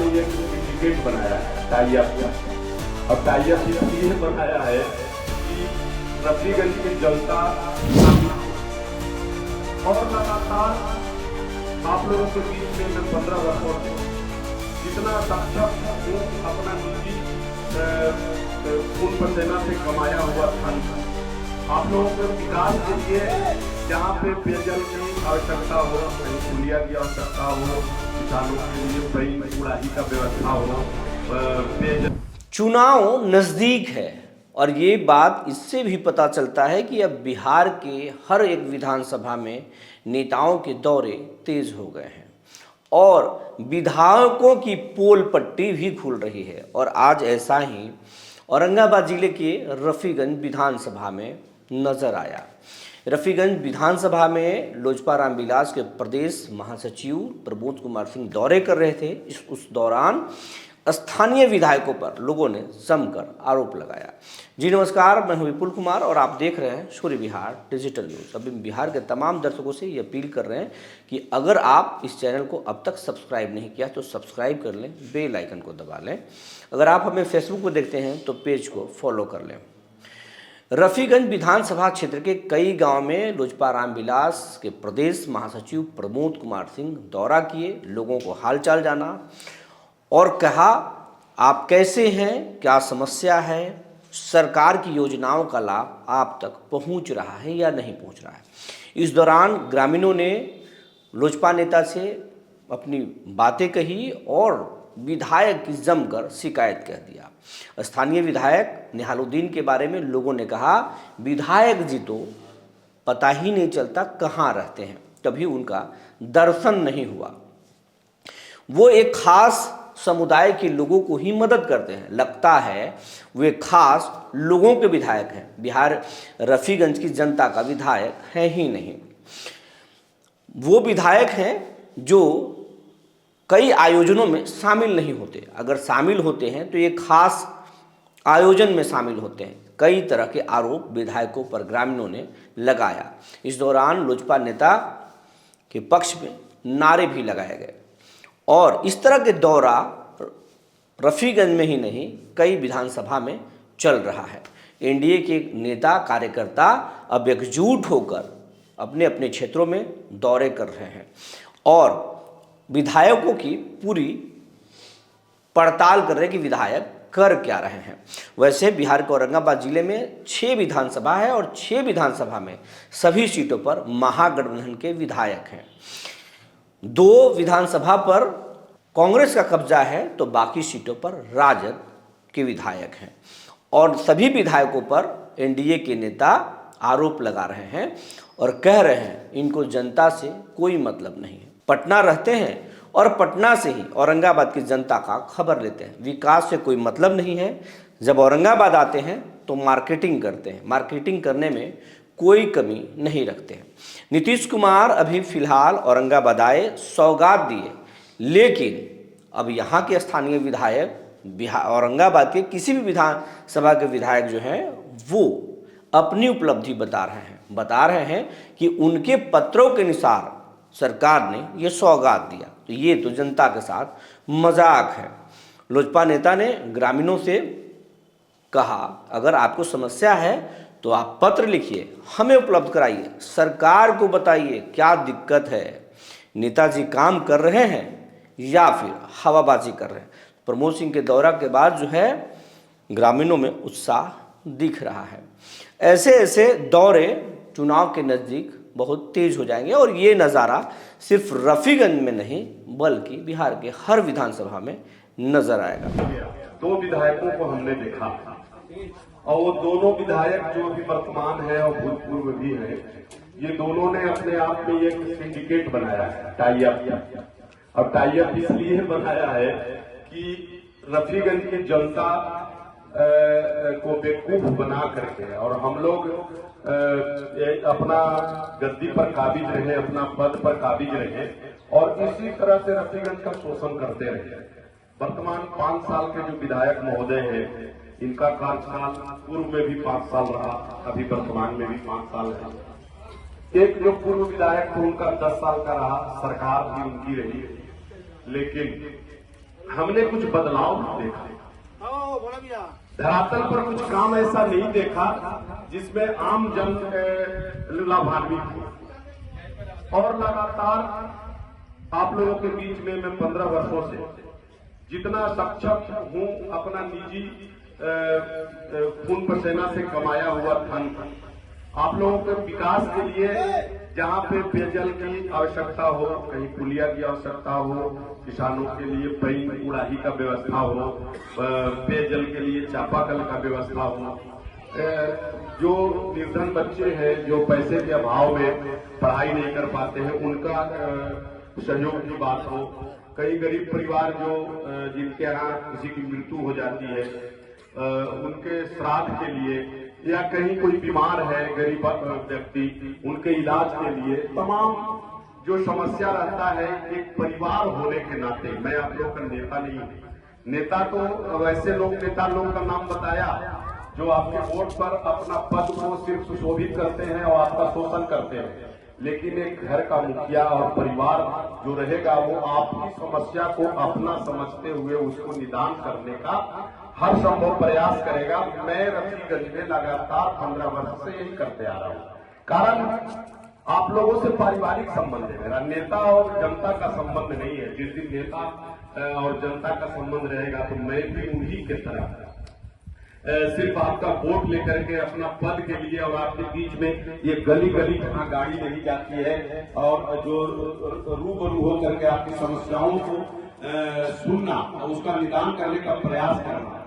में एक सिंडिकेट बनाया है टाई अप, और टाई अप इसलिए बनाया है कि रफीगंज की जनता और लगातार आप लोगों के बीच में मैं 15 वर्षों से जितना सक्षम हूँ अपना निजी खून पसीना से कमाया हुआ धन आप लोगों के विकास के लिए जहाँ पे पेयजल की आवश्यकता हो, कहीं पुलिया की आवश्यकता हो, किसानों के लिए कहीं उड़ाही का व्यवस्था हो, पेयजल। चुनाव नजदीक है और ये बात इससे भी पता चलता है कि अब बिहार के हर एक विधानसभा में नेताओं के दौरे तेज हो गए हैं और विधायकों की पोल पट्टी भी खुल रही है। और आज ऐसा ही औरंगाबाद जिले के रफीगंज विधानसभा में नजर आया। रफीगंज विधानसभा में लोजपा रामविलास के प्रदेश महासचिव प्रमोद कुमार सिंह दौरे कर रहे थे। उस दौरान स्थानीय विधायकों पर लोगों ने जमकर आरोप लगाया। जी नमस्कार, मैं हूं विपुल कुमार और आप देख रहे हैं सूर्य विहार डिजिटल न्यूज़। अभी बिहार के तमाम दर्शकों से ये अपील कर रहे हैं कि अगर आप इस चैनल को अब तक सब्सक्राइब नहीं किया तो सब्सक्राइब कर लें, बेल आइकन को दबा लें। अगर आप हमें फेसबुक पर देखते हैं तो पेज को फॉलो कर लें। रफीगंज विधानसभा क्षेत्र के कई गांव में लोजपा रामविलास के प्रदेश महासचिव प्रमोद कुमार सिंह दौरा किए, लोगों को हालचाल जाना और कहा आप कैसे हैं, क्या समस्या है, सरकार की योजनाओं का लाभ आप तक पहुंच रहा है या नहीं पहुंच रहा है। इस दौरान ग्रामीणों ने लोजपा नेता से अपनी बातें कही और विधायक की जमकर शिकायत कह दिया। स्थानीय विधायक निहालुद्दीन के बारे में लोगों ने कहा विधायक जी तो पता ही नहीं चलता कहाँ रहते हैं, कभी उनका दर्शन नहीं हुआ। वो एक खास समुदाय के लोगों को ही मदद करते हैं, लगता है वे खास लोगों के विधायक हैं, बिहार रफीगंज की जनता का विधायक है ही नहीं। वो विधायक हैं जो कई आयोजनों में शामिल नहीं होते, अगर शामिल होते हैं तो ये खास आयोजन में शामिल होते हैं। कई तरह के आरोप विधायकों पर ग्रामीणों ने लगाया। इस दौरान लोजपा नेता के पक्ष में नारे भी लगाए गए और इस तरह के दौरा रफीगंज में ही नहीं कई विधानसभा में चल रहा है। एनडीए के नेता कार्यकर्ता अब एकजुट होकर अपने अपने क्षेत्रों में दौरे कर रहे हैं और विधायकों की पूरी पड़ताल कर रहे हैं कि विधायक कर क्या रहे हैं। वैसे बिहार के औरंगाबाद जिले में 6 विधानसभा है और 6 विधानसभा में सभी सीटों पर महागठबंधन के विधायक हैं। 2 विधानसभा पर कांग्रेस का कब्जा है तो बाकी सीटों पर राजद के विधायक हैं और सभी विधायकों पर एनडीए के नेता आरोप लगा रहे हैं और कह रहे हैं इनको जनता से कोई मतलब नहीं है। पटना रहते हैं और पटना से ही औरंगाबाद की जनता का खबर लेते हैं, विकास से कोई मतलब नहीं है। जब औरंगाबाद आते हैं तो मार्केटिंग करते हैं, मार्केटिंग करने में कोई कमी नहीं रखते हैं। नीतीश कुमार अभी फिलहाल औरंगाबाद आए, सौगात दिए, लेकिन अब यहाँ के स्थानीय विधायक औरंगाबाद के किसी भी विधानसभा के विधायक जो हैं वो अपनी उपलब्धि बता रहे हैं कि उनके पत्रों के अनुसार सरकार ने ये सौगात दिया, तो ये तो जनता के साथ मजाक है। लोजपा नेता ने ग्रामीणों से कहा अगर आपको समस्या है तो आप पत्र लिखिए, हमें उपलब्ध कराइए, सरकार को बताइए क्या दिक्कत है। नेताजी काम कर रहे हैं या फिर हवाबाजी कर रहे हैं। प्रमोद सिंह के दौरा के बाद जो है ग्रामीणों में उत्साह दिख रहा है। ऐसे ऐसे दौरे चुनाव के नज़दीक बहुत तेज हो जाएंगे और ये नज़ारा सिर्फ रफीगंज में नहीं बल्कि बिहार के हर विधानसभा में नजर आएगा। 2 विधायकों को हमने देखा और वो दोनों विधायक जो अभी वर्तमान है और भूतपूर्व भी है, ये दोनों ने अपने आप में एक सिंडिकेट बनाया है टाई अप, और टाई अप इसलिए बनाया है कि रफीगंज की जनता को बेवकूफ बना करके और हम लोग अपना गद्दी पर काबिज रहे, अपना पद पर काबिज रहे और इसी तरह से रफीगंज का शोषण करते रहे। वर्तमान 5 साल के जो विधायक महोदय हैं, इनका कार्यकाल पूर्व में भी 5 साल रहा, अभी वर्तमान में भी 5 साल रहा। एक जो पूर्व विधायक थे उनका 10 साल का रहा, सरकार भी उनकी रही, लेकिन हमने कुछ बदलाव देखा, धरातल पर कुछ काम ऐसा नहीं देखा जिसमें आम जन लाभान्वित हो। और लगातार आप लोगों के बीच में मैं 15 वर्षों से जितना सक्षम हूं अपना निजी खून पसीना से कमाया हुआ धन आप लोगों के विकास के लिए, जहां पे पेयजल की आवश्यकता हो, कहीं पुलिया की आवश्यकता हो, किसानों के लिए पानी उड़ाही का व्यवस्था हो, पेयजल के लिए चापाकल का व्यवस्था हो, जो निर्धन बच्चे हैं जो पैसे के अभाव में पढ़ाई नहीं कर पाते हैं उनका सहयोग की बात हो, कई गरीब परिवार जो जिनके यहाँ किसी की मृत्यु हो जाती है उनके श्राद्ध के लिए, या कहीं कोई बीमार है गरीब व्यक्ति उनके इलाज के लिए, तमाम जो समस्या रहता है एक परिवार होने के नाते, मैं आप लोग का नेता नहीं हूं, नेता तो वैसे लोग नेता लोग का नाम बताया जो आपके वोट पर अपना पद को सिर्फ सुशोभित करते हैं और आपका शोषण करते हैं, लेकिन एक घर का मुखिया और परिवार जो रहेगा वो आपकी समस्या को अपना समझते हुए उसको निदान करने का हर संभव प्रयास करेगा। मैं रफीगंज में लगातार 15 वर्ष से यही करते आ रहा हूँ, कारण आप लोगों से पारिवारिक संबंध है मेरा, नेता और जनता का संबंध नहीं है। जिस दिन नेता और जनता का संबंध रहेगा तो मैं भी उन्हीं के तरह सिर्फ आपका वोट लेकर के अपना पद के लिए और आपके बीच में ये गली गली जहाँ गाड़ी नहीं जाती है और जो रूबरू हो करके आपकी समस्याओं को सुनना और उसका निदान करने का प्रयास करना।